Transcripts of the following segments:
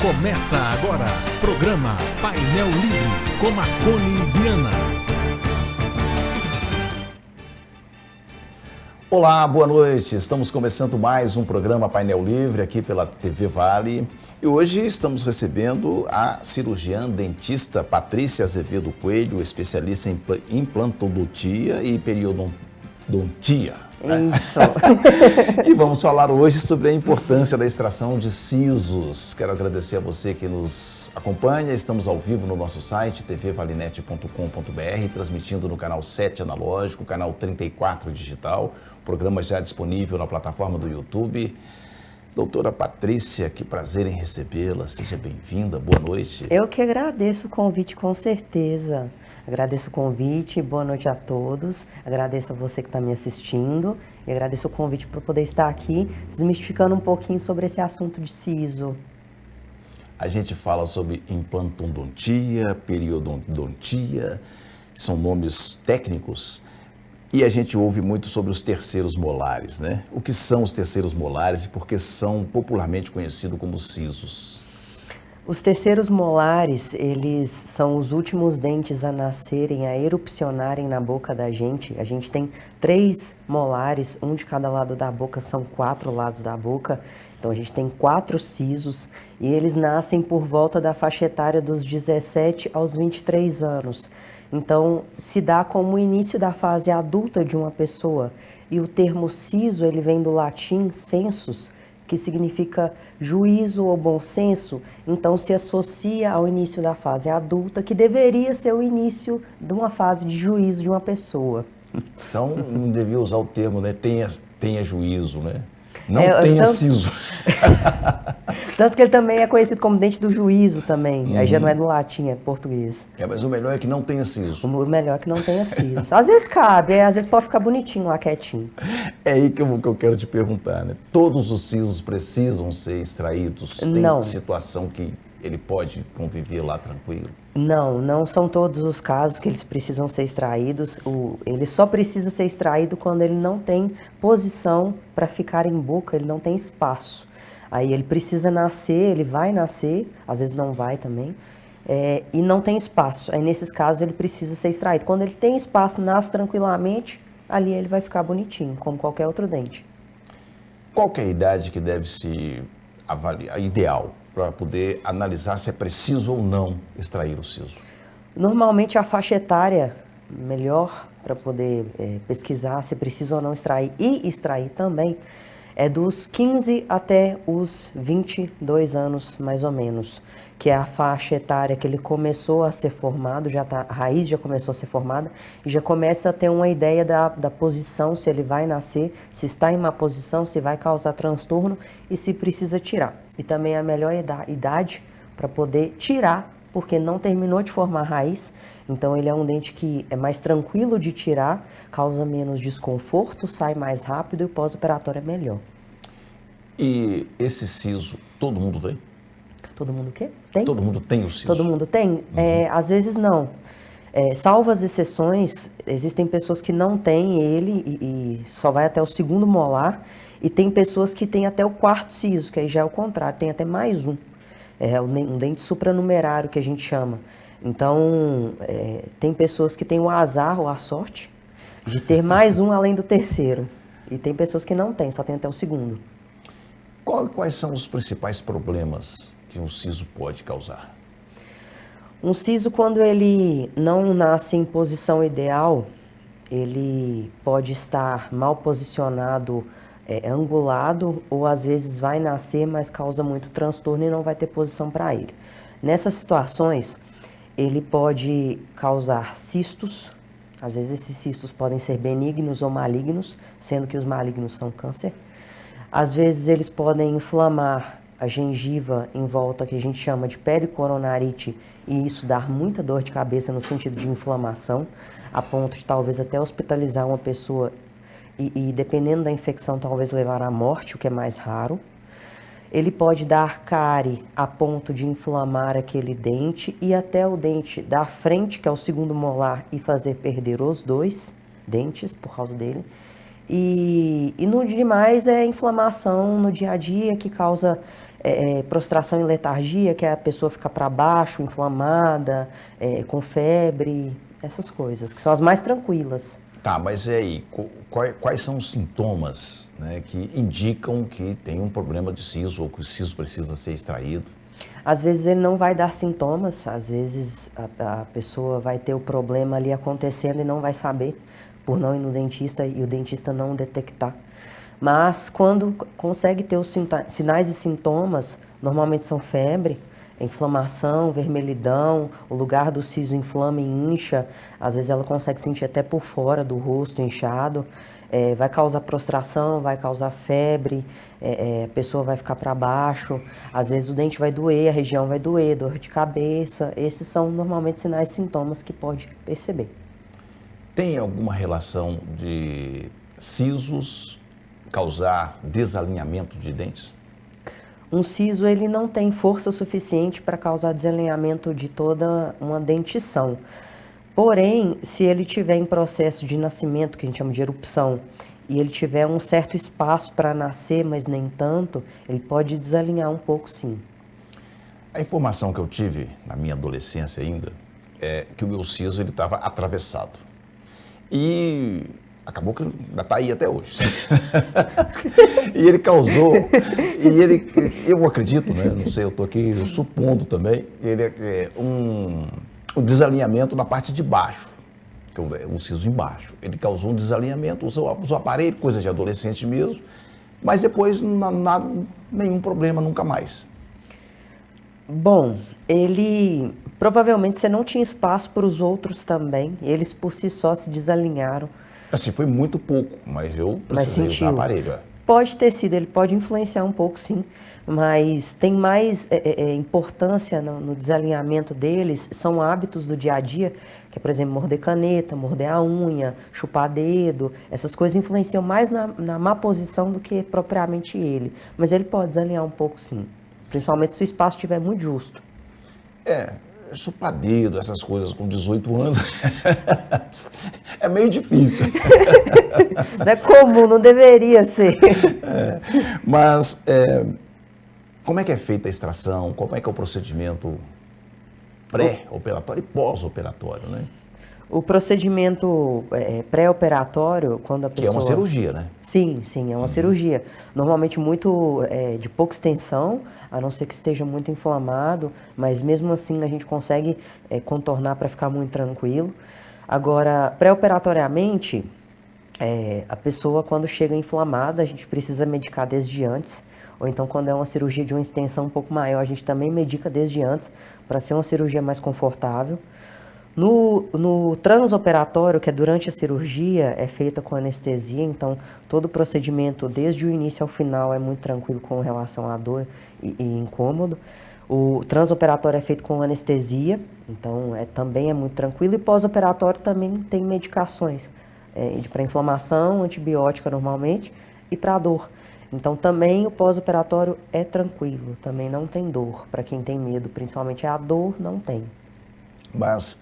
Começa agora, programa Painel Livre, com Marconi Viana. Olá, boa noite. Estamos começando mais um programa Painel Livre aqui pela TV Vale. E hoje estamos recebendo a cirurgiã dentista Patrícia Azevedo Coelho, especialista em implantodontia e periodontia. Isso. E vamos falar hoje sobre a importância da extração de sisos. Quero agradecer a você que nos acompanha. Estamos ao vivo no nosso site tvvalinet.com.br, transmitindo no canal 7 analógico, canal 34 digital. O programa já é disponível na plataforma do YouTube. Doutora Patrícia, que prazer em recebê-la. Seja bem-vinda. Boa noite. Eu que agradeço o convite, com certeza. Agradeço o convite, boa noite a todos. Agradeço a você que está me assistindo e agradeço o convite para poder estar aqui desmistificando um pouquinho sobre esse assunto de siso. A gente fala sobre implantodontia, periodontia, são nomes técnicos, e a gente ouve muito sobre os terceiros molares, né? O que são os terceiros molares e por que são popularmente conhecidos como sisos? Os terceiros molares, eles são os últimos dentes a nascerem, a erupcionarem na boca da gente. A gente tem 3 molares, um de cada lado da boca, são 4 lados da boca. Então a gente tem 4 sisos e eles nascem por volta da faixa etária dos 17 aos 23 anos. Então se dá como o início da fase adulta de uma pessoa. E o termo siso, ele vem do latim sensus, que significa juízo ou bom senso, então se associa ao início da fase adulta, que deveria ser o início de uma fase de juízo de uma pessoa. Então, não devia usar o termo, né? Tenha juízo, né? Não tenha siso. Tanto que ele também é conhecido como dente do juízo também. Aí já não é do latim, é português. Mas o melhor é que não tenha siso. O melhor é que não tenha siso. Às vezes cabe, às vezes pode ficar bonitinho lá, quietinho. É aí que eu quero te perguntar, né? Todos os sisos precisam ser extraídos? Tem situação que ele pode conviver lá tranquilo? Não são todos os casos que eles precisam ser extraídos. Ele só precisa ser extraído quando ele não tem posição para ficar em boca, ele não tem espaço. Aí ele precisa nascer, ele vai nascer, às vezes não vai também, e não tem espaço. Aí nesses casos ele precisa ser extraído. Quando ele tem espaço, nasce tranquilamente, ali ele vai ficar bonitinho, como qualquer outro dente. Qual que é a idade que deve se avaliar, ideal, para poder analisar se é preciso ou não extrair o siso? Normalmente a faixa etária melhor para poder pesquisar se precisa ou não extrair e extrair também é dos 15 até os 22 anos, mais ou menos, que é a faixa etária que ele começou a ser formado, a raiz já começou a ser formada e já começa a ter uma ideia da posição, se ele vai nascer, se está em uma posição, se vai causar transtorno e se precisa tirar. E também é a melhor idade para poder tirar, porque não terminou de formar a raiz, então ele é um dente que é mais tranquilo de tirar, causa menos desconforto, sai mais rápido e o pós-operatório é melhor. E esse siso, todo mundo tem? Todo mundo o quê? Tem? Todo mundo tem o siso? Todo mundo tem? Às vezes não. Salvo as exceções, existem pessoas que não têm ele e só vai até o 2º molar, e tem pessoas que têm até o 4º siso, que aí já é o contrário, tem até mais um. É um dente supranumerário que a gente chama. Então, tem pessoas que têm o azar ou a sorte de ter mais um além do 3º. E tem pessoas que não têm, só tem até o 2º. Quais são os principais problemas que um siso pode causar? Um siso, quando ele não nasce em posição ideal, ele pode estar mal posicionado, angulado, ou às vezes vai nascer, mas causa muito transtorno e não vai ter posição para ele. Nessas situações, ele pode causar cistos. Às vezes esses cistos podem ser benignos ou malignos, sendo que os malignos são câncer. Às vezes eles podem inflamar a gengiva em volta, que a gente chama de pericoronarite, e isso dar muita dor de cabeça no sentido de inflamação, a ponto de talvez até hospitalizar uma pessoa e dependendo da infecção talvez levar à morte, o que é mais raro. Ele pode dar cárie a ponto de inflamar aquele dente e até o dente da frente, que é o 2º molar, e fazer perder os 2 dentes por causa dele. E no demais é inflamação no dia a dia que causa prostração e letargia, que é a pessoa fica para baixo, inflamada, com febre, essas coisas, que são as mais tranquilas. Tá, mas e aí, quais são os sintomas, né, que indicam que tem um problema de siso ou que o siso precisa ser extraído? Às vezes ele não vai dar sintomas, às vezes a pessoa vai ter o problema ali acontecendo e não vai saber, por não ir no dentista e o dentista não detectar. Mas quando consegue ter os sinais e sintomas, normalmente são febre, inflamação, vermelhidão, o lugar do siso inflama e incha, às vezes ela consegue sentir até por fora do rosto inchado, vai causar prostração, vai causar febre, a pessoa vai ficar para baixo, às vezes o dente vai doer, a região vai doer, dor de cabeça, esses são normalmente sinais e sintomas que pode perceber. Tem alguma relação de sisos causar desalinhamento de dentes? Um siso ele não tem força suficiente para causar desalinhamento de toda uma dentição. Porém, se ele tiver em processo de nascimento, que a gente chama de erupção, e ele tiver um certo espaço para nascer, mas nem tanto, ele pode desalinhar um pouco, sim. A informação que eu tive na minha adolescência ainda é que o meu siso ele estava atravessado. E acabou que ainda está aí até hoje. E ele causou, eu acredito, né? Não sei, eu estou aqui supondo também, ele é um desalinhamento na parte de baixo, que é um siso embaixo. Ele causou um desalinhamento, usou aparelho, coisa de adolescente mesmo, mas depois nada, nenhum problema, nunca mais. Bom, ele provavelmente você não tinha espaço para os outros também, eles por si só se desalinharam. Assim, foi muito pouco, mas eu precisei usar aparelho. Pode ter sido, ele pode influenciar um pouco, sim, mas tem mais importância no desalinhamento deles, são hábitos do dia a dia, que é, por exemplo, morder caneta, morder a unha, chupar dedo, essas coisas influenciam mais na má posição do que propriamente ele, mas ele pode desalinhar um pouco, sim, principalmente se o espaço estiver muito justo. Chupar dedo, essas coisas com 18 anos, é meio difícil. Não é comum, não deveria ser. Mas como é que é feita a extração? Como é que é o procedimento pré-operatório e pós-operatório, né? O procedimento pré-operatório, quando a pessoa... Que é uma cirurgia, né? Sim, é uma cirurgia. Normalmente muito de pouca extensão, a não ser que esteja muito inflamado, mas mesmo assim a gente consegue contornar para ficar muito tranquilo. Agora, pré-operatoriamente, a pessoa quando chega inflamada, a gente precisa medicar desde antes, ou então quando é uma cirurgia de uma extensão um pouco maior, a gente também medica desde antes, para ser uma cirurgia mais confortável. No transoperatório, que é durante a cirurgia, é feita com anestesia, então todo o procedimento, desde o início ao final, é muito tranquilo com relação à dor e incômodo. O transoperatório é feito com anestesia, então também é muito tranquilo. E pós-operatório também tem medicações para inflamação, antibiótica normalmente, e para dor. Então também o pós-operatório é tranquilo, também não tem dor. Para quem tem medo, principalmente a dor, não tem. Mas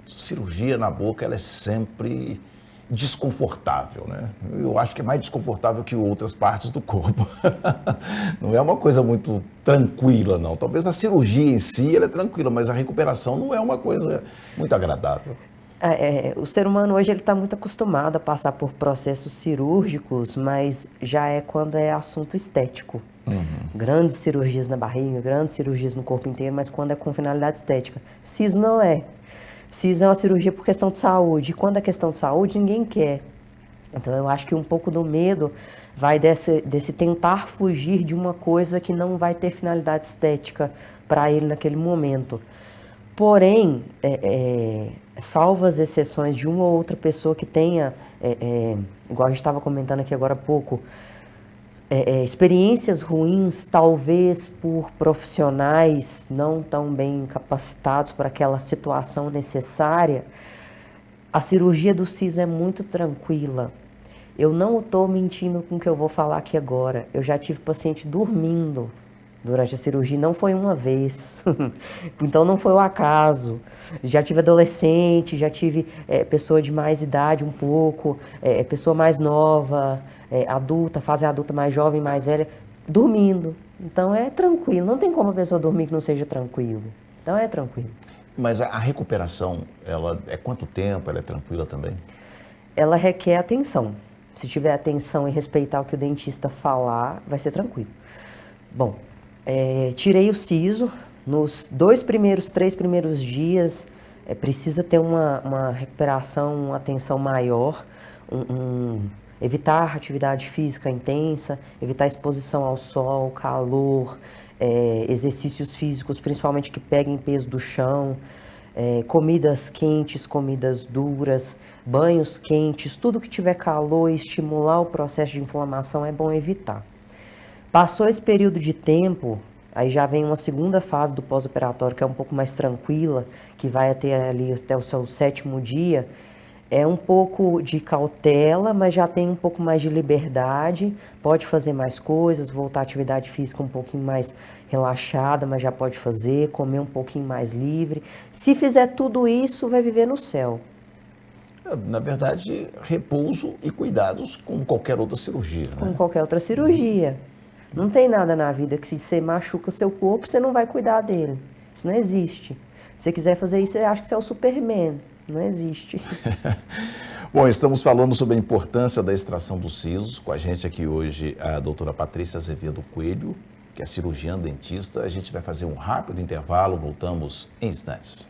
cirurgia na boca, ela é sempre desconfortável, né? Eu acho que é mais desconfortável que outras partes do corpo. Não é uma coisa muito tranquila, não. Talvez a cirurgia em si, ela é tranquila, mas a recuperação não é uma coisa muito agradável. O ser humano hoje ele está muito acostumado a passar por processos cirúrgicos, mas já é quando é assunto estético. Grandes cirurgias na barriga, grandes cirurgias no corpo inteiro, mas quando é com finalidade estética. Siso não é. Siso é uma cirurgia por questão de saúde. E quando é questão de saúde, ninguém quer. Então eu acho que um pouco do medo vai desse tentar fugir de uma coisa que não vai ter finalidade estética para ele naquele momento. Porém, salvo as exceções de uma ou outra pessoa que tenha, igual a gente estava comentando aqui agora há pouco, experiências ruins, talvez por profissionais não tão bem capacitados para aquela situação necessária, a cirurgia do siso é muito tranquila. Eu não estou mentindo com o que eu vou falar aqui agora. Eu já tive paciente dormindo durante a cirurgia. Não foi uma vez, então não foi o acaso. Já tive adolescente, já tive pessoa de mais idade um pouco, pessoa mais nova, adulta, fase adulta mais jovem, mais velha, dormindo. Então é tranquilo, não tem como a pessoa dormir que não seja tranquilo. Então é tranquilo. Mas a recuperação, ela é quanto tempo? Ela é tranquila também? Ela requer atenção. Se tiver atenção e respeitar o que o dentista falar, vai ser tranquilo. Bom, tirei o siso. Nos 3 primeiros dias, precisa ter uma recuperação, uma atenção maior, evitar atividade física intensa, evitar exposição ao sol, calor, exercícios físicos, principalmente que peguem peso do chão, comidas quentes, comidas duras, banhos quentes, tudo que tiver calor e estimular o processo de inflamação é bom evitar. Passou esse período de tempo, aí já vem uma segunda fase do pós-operatório, que é um pouco mais tranquila, que vai até ali até o seu 7º dia. É um pouco de cautela, mas já tem um pouco mais de liberdade, pode fazer mais coisas, voltar à atividade física um pouquinho mais relaxada, mas já pode fazer, comer um pouquinho mais livre. Se fizer tudo isso, vai viver no céu. Na verdade, repouso e cuidados como qualquer outra cirurgia, né? Como qualquer outra cirurgia. Não tem nada na vida que se você machuca seu corpo, você não vai cuidar dele. Isso não existe. Se você quiser fazer isso, você acha que você é o Superman. Não existe. Bom, estamos falando sobre a importância da extração dos sisos. Com a gente aqui hoje a doutora Patrícia Azevedo Coelho, que é cirurgiã dentista. A gente vai fazer um rápido intervalo, voltamos em instantes.